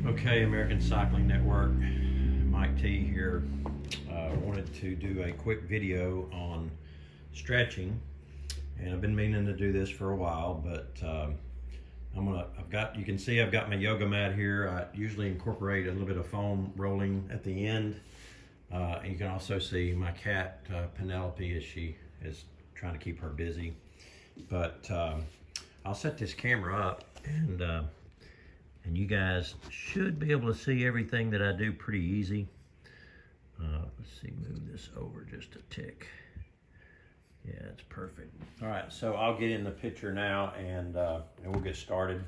Okay, American Cycling Network, Mike T here. Wanted to do a quick video on stretching, and I've been meaning to do this for a while, but you can see I've got my yoga mat here. I usually incorporate a little bit of foam rolling at the end. And you can also see my cat, Penelope, as she is trying to keep her busy. But I'll set this camera up, and you guys should be able to see everything that I do pretty easy. Let's see, move this over just a tick. Yeah, it's perfect. All right, so I'll get in the picture now, and we'll get started.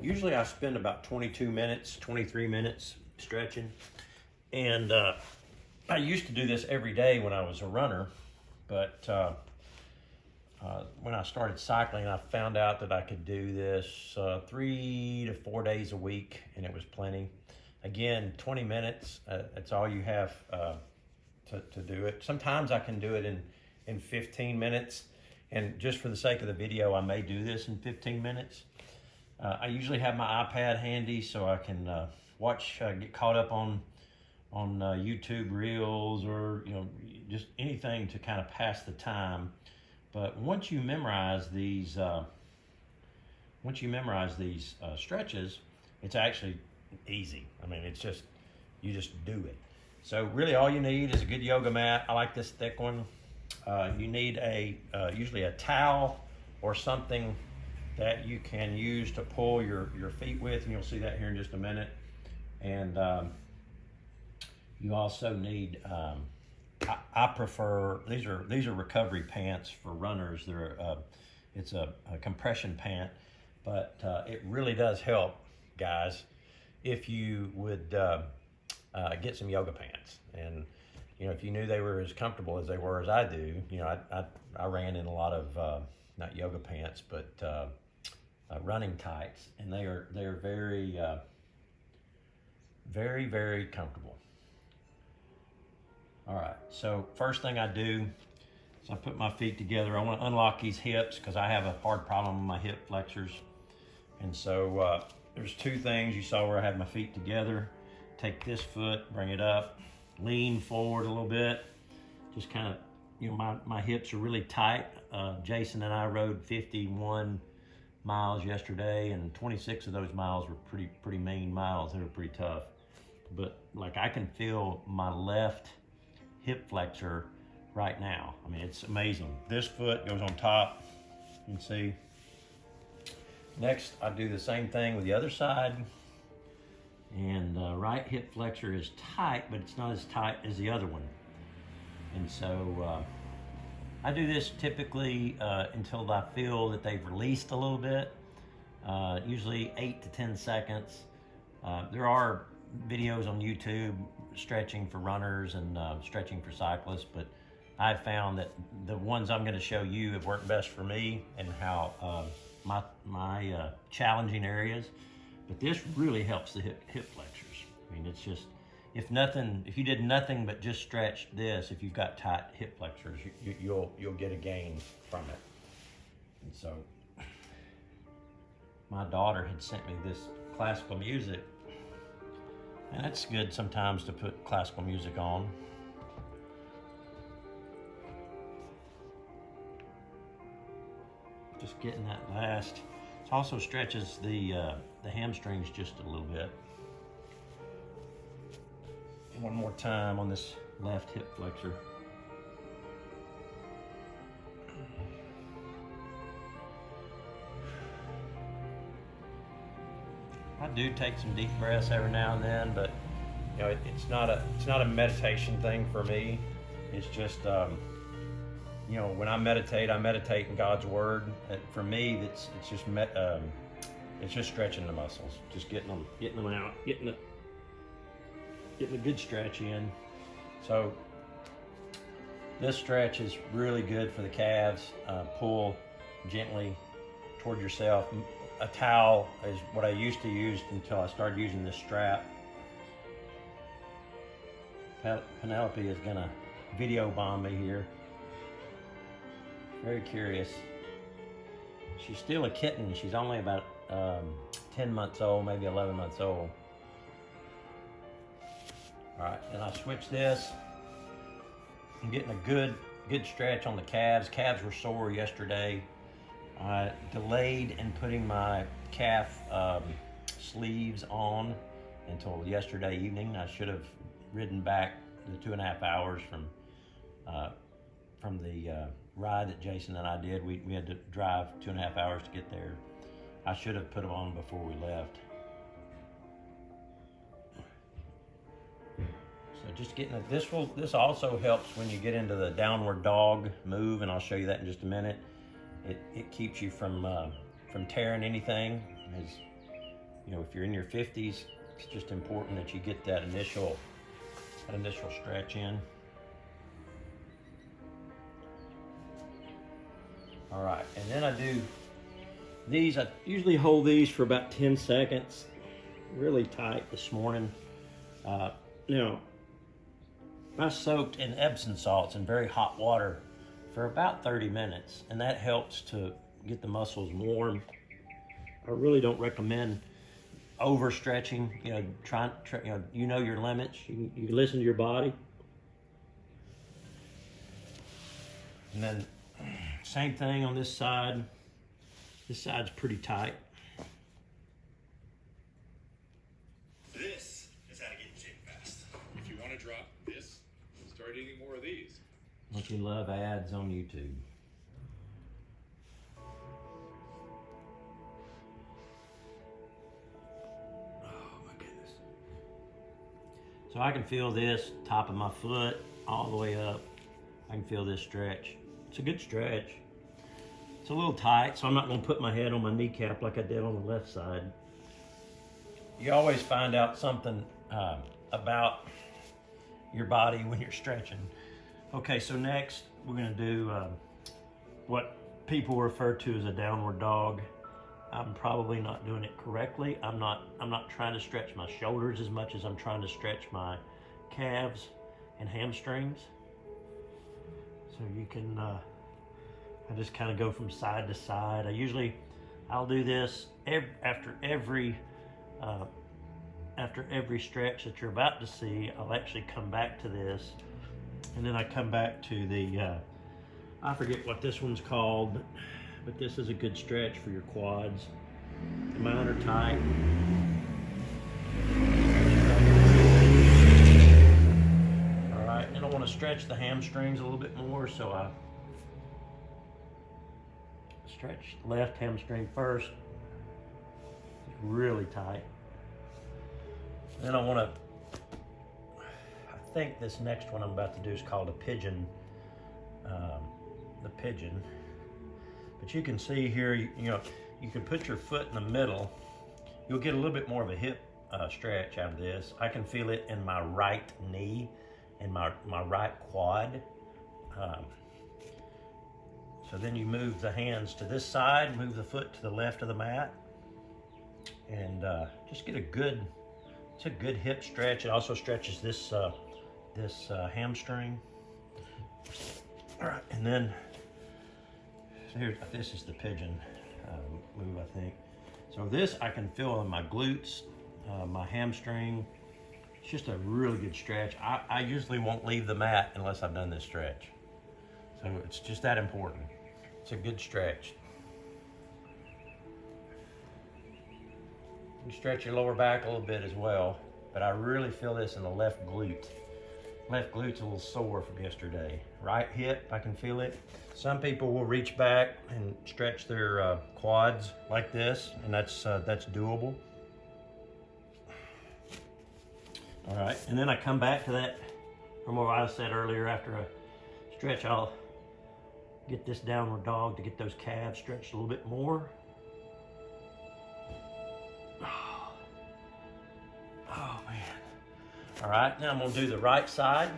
Usually I spend about 22 minutes, 23 minutes stretching. And I used to do this every day when I was a runner, but when I started cycling, I found out that I could do this 3 to 4 days a week, and it was plenty. Again, 20 minutes, that's all you have to do it. Sometimes I can do it in 15 minutes, and just for the sake of the video, I may do this in 15 minutes. I usually have my iPad handy so I can get caught up on YouTube Reels, or just anything to kind of pass the time. But once you memorize these stretches, it's actually easy. I mean, you just do it. So really all you need is a good yoga mat. I like this thick one. You need usually a towel or something that you can use to pull your feet with, and you'll see that here in just a minute. And you also need, I prefer, these are recovery pants for runners. It's a compression pant, but it really does help, guys, if you would get some yoga pants. And if you knew they were as comfortable as they were as I do, I ran in a lot of not yoga pants, but running tights, and they are very very, very comfortable. All right, so first thing I do is I put my feet together. I want to unlock these hips because I have a hard problem with my hip flexors. And so there's two things. You saw where I had my feet together. Take this foot, bring it up, lean forward a little bit. Just kind of, my hips are really tight. Jason and I rode 51 miles yesterday, and 26 of those miles were pretty mean miles. They were pretty tough. But like, I can feel my left hip flexor right now. I mean, it's amazing. This foot goes on top, you can see. Next, I do the same thing with the other side. And right hip flexor is tight, but it's not as tight as the other one. And so I do this typically until I feel that they've released a little bit, usually 8 to 10 seconds. There are videos on YouTube stretching for runners and stretching for cyclists, but I found that the ones I'm going to show you have worked best for me and how my challenging areas. But this really helps the hip flexors. I mean, it's just, if you did nothing but just stretch this, if you've got tight hip flexors, you'll get a gain from it. And so my daughter had sent me this classical music, and it's good sometimes to put classical music on. Just getting that last. It also stretches the hamstrings just a little bit. One more time on this left hip flexor. I do take some deep breaths every now and then, but it's not a meditation thing for me. It's just when I meditate in God's Word. For me, it's just stretching the muscles, just getting them out, getting a good stretch in. So this stretch is really good for the calves. Pull gently toward yourself. A towel is what I used to use until I started using this strap. Penelope is gonna video bomb me here. Very curious. She's still a kitten. She's only about 10 months old, maybe 11 months old. All right, then I switch this. I'm getting a good stretch on the calves. Calves were sore yesterday. I delayed in putting my calf sleeves on until yesterday evening. I should have ridden back the 2.5 hours from the ride that Jason and I did. We had to drive 2.5 hours to get there. I should have put them on before we left. So just getting it. This also helps when you get into the downward dog move, and I'll show you that in just a minute. It keeps you from tearing anything. As you know, if you're in your 50s, it's just important that you get that initial stretch in. All right, and then I do these. I usually hold these for about 10 seconds, really tight this morning. I soaked in Epsom salts in very hot water for about 30 minutes, and that helps to get the muscles warm. I really don't recommend overstretching. You know your limits. You listen to your body. And then same thing on this side. This side's pretty tight. This is how to get in shape fast. If you want to drop this, start eating more of these. Don't you love ads on YouTube? Oh my goodness. So I can feel this top of my foot all the way up. I can feel this stretch. It's a good stretch. It's a little tight, so I'm not going to put my head on my kneecap like I did on the left side. You always find out something about your body when you're stretching. Okay, so next we're going to do what people refer to as a downward dog. I'm probably not doing it correctly. I'm not trying to stretch my shoulders as much as I'm trying to stretch my calves and hamstrings. So you can, I just kind of go from side to side. I'll do this after every stretch that you're about to see. I'll actually come back to this, and then I come back to the, I forget what this one's called, but this is a good stretch for your quads. Mine are tight. All right, and I want to stretch the hamstrings a little bit more, so I stretch the left hamstring first. It's really tight. Then I think this next one I'm about to do is called a pigeon. The pigeon. But you can see here, you can put your foot in the middle. You'll get a little bit more of a hip stretch out of this. I can feel it in my right knee and my right quad. So then you move the hands to this side, move the foot to the left of the mat, and just get it's a good hip stretch. It also stretches this hamstring. All right, and then this is the pigeon move, I think. So this I can feel in my glutes, my hamstring. It's just a really good stretch. I usually won't leave the mat unless I've done this stretch. So it's just that important. It's a good stretch. You stretch your lower back a little bit as well, but I really feel this in the left glute. Left glute's a little sore from yesterday. Right hip, I can feel it. Some people will reach back and stretch their quads like this, and that's doable. All right, and then I come back to that from what I said earlier. After a stretch, I'll get this downward dog to get those calves stretched a little bit more. Oh man. All right, now I'm gonna do the right side.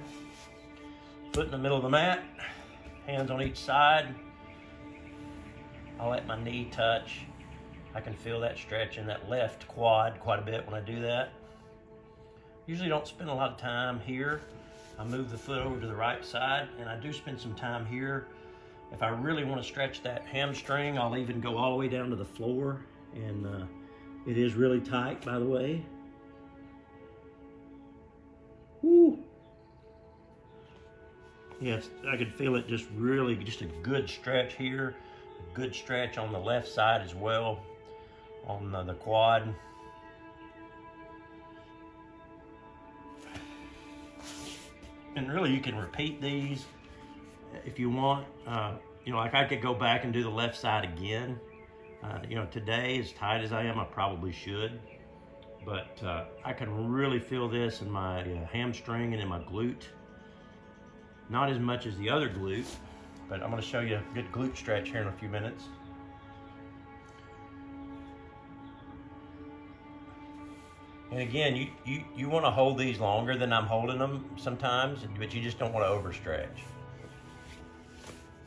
Foot in the middle of the mat, hands on each side. I'll let my knee touch. I can feel that stretch in that left quad quite a bit when I do that. Usually don't spend a lot of time here. I move the foot over to the right side, and I do spend some time here. If I really want to stretch that hamstring, I'll even go all the way down to the floor, and it is really tight, by the way. Woo. Yes, I could feel it just really, just a good stretch here, a good stretch on the left side as well, on the quad. And really you can repeat these if you want. You know, like I could go back and do the left side again. You know, today, as tight as I am, I probably should. But I can really feel this in my hamstring and in my glute. Not as much as the other glute, but I'm gonna show you a good glute stretch here in a few minutes. And again, you wanna hold these longer than I'm holding them sometimes, but you just don't wanna overstretch.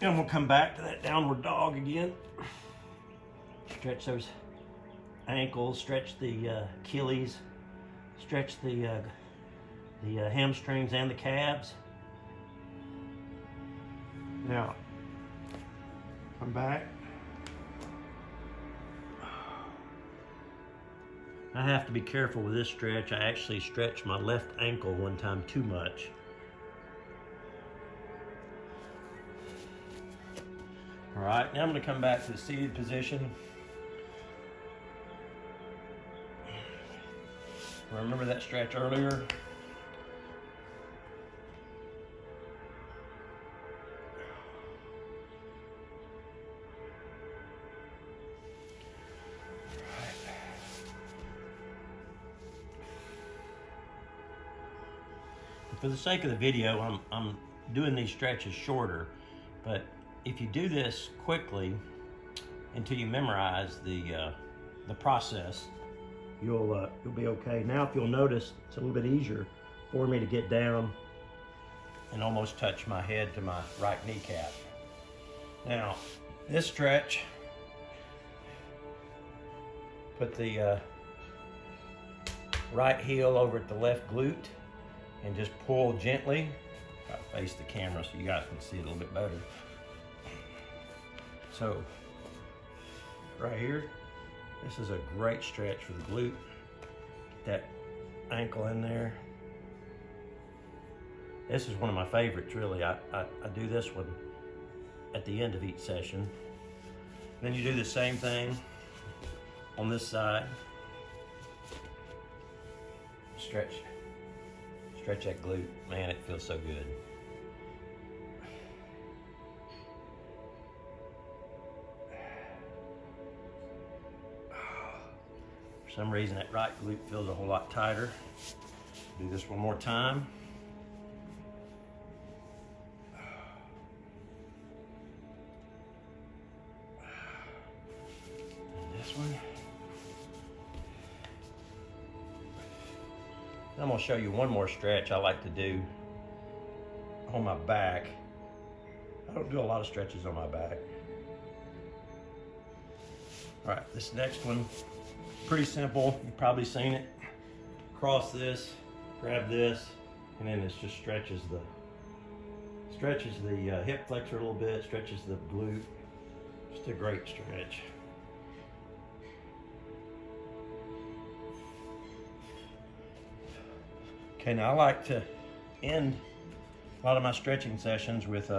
And we'll come back to that downward dog again. Stretch those ankles, stretch the Achilles, stretch the hamstrings and the calves. Now, come back. I have to be careful with this stretch. I actually stretched my left ankle one time too much. All right, now I'm gonna come back to the seated position. Remember that stretch earlier? For the sake of the video, I'm doing these stretches shorter, but if you do this quickly until you memorize the process, you'll be okay. Now, if you'll notice, it's a little bit easier for me to get down and almost touch my head to my right kneecap. Now, this stretch, put the right heel over at the left glute and just pull gently. I'll face the camera so you guys can see it a little bit better. So, right here, this is a great stretch for the glute. Get that ankle in there. This is one of my favorites, really. I do this one at the end of each session. Then you do the same thing on this side. Stretch that glute. Man, it feels so good. For some reason, that right glute feels a whole lot tighter. Do this one more time. And this one. I'm gonna show you one more stretch I like to do on my back. I don't do a lot of stretches on my back. All right, this next one, pretty simple. You've probably seen it. Cross this, grab this, and then it just stretches the hip flexor a little bit, stretches the glute. Just a great stretch. Okay, now I like to end a lot of my stretching sessions with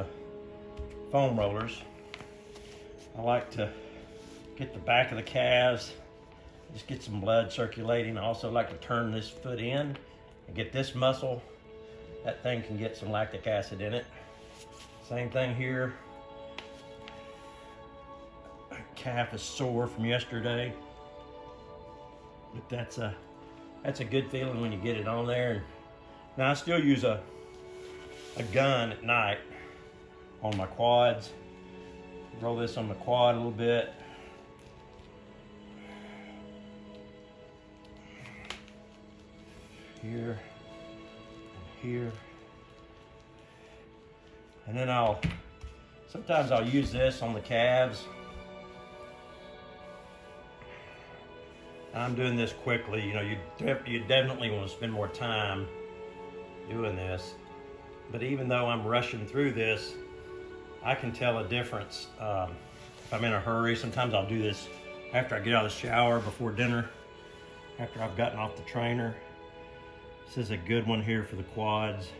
foam rollers. I like to get the back of the calves, just get some blood circulating. I also like to turn this foot in and get this muscle. That thing can get some lactic acid in it. Same thing here. My calf is sore from yesterday, but that's a good feeling when you get it on there. Now I still use a gun at night on my quads. Roll this on the quad a little bit. Here and here. And then sometimes I'll use this on the calves. I'm doing this quickly. You know, you definitely want to spend more time doing this. But even though I'm rushing through this, I can tell a difference if I'm in a hurry. Sometimes I'll do this after I get out of the shower, before dinner, after I've gotten off the trainer. This is a good one here for the quads.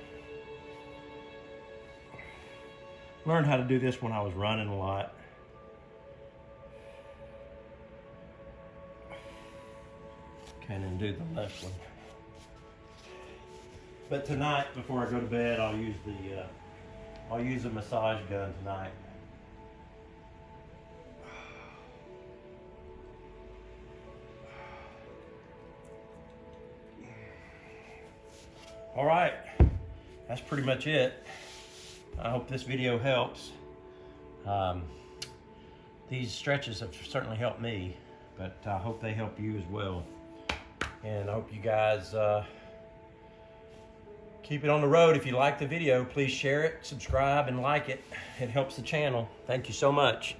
Learned how to do this when I was running a lot. Okay, and then do the left one. But tonight, before I go to bed, I'll use the massage gun tonight. All right, that's pretty much it. I hope this video helps. These stretches have certainly helped me, but I hope they help you as well. And I hope you guys keep it on the road. If you like the video, please share it, subscribe, and like it. It helps the channel. Thank you so much.